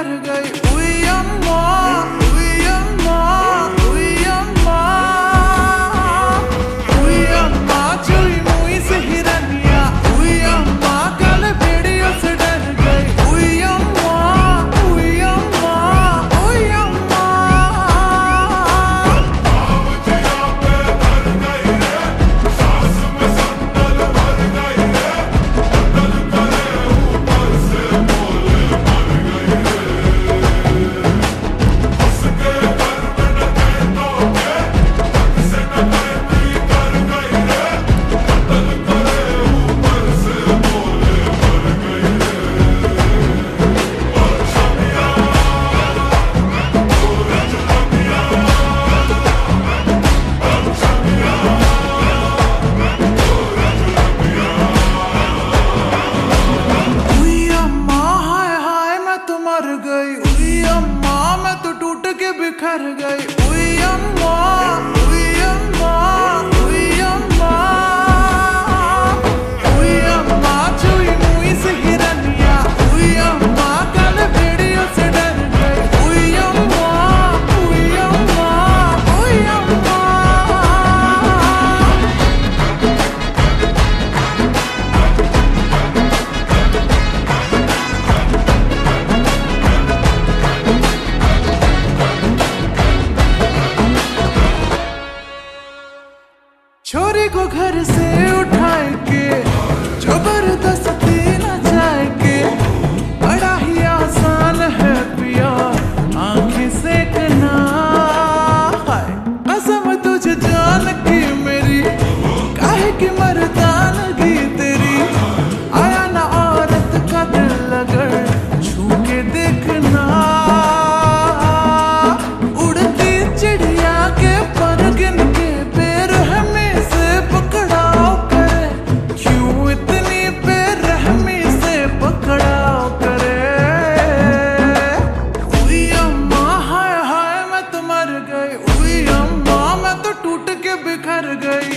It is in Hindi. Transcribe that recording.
बिखर गई। उई अम्मा, उई अम्मा, उई अम्मा, उई अम्मा चुई मुई से हिरनिया। उई अम्मा कल भेड़ियों से डर गई। उई अम्मा, उई अम्मा, उई अम्मा। मर गई। उई अम्मा मैं तो टूट के बिखर गई। उई अम्मा, उई अम्मा, उई अम्मा, उई अम्मा चुई मुई से हिरनिया। उई अम्मा कल भेड़ियों से डर गई। उई अम्मा, उई अम्मा, उई अम्मा। छोरी को घर से उठाए के जबरदस्ती न जाए के, बड़ा ही आसान है पिया आंखें सेकना। कसम तुझे जान की मेरी, काहे की मर्दानगी तेरी। आया ना औरत का दिल अगर छू के देखना। उड़ती चिड़िया के पर गिन के बिखर गई।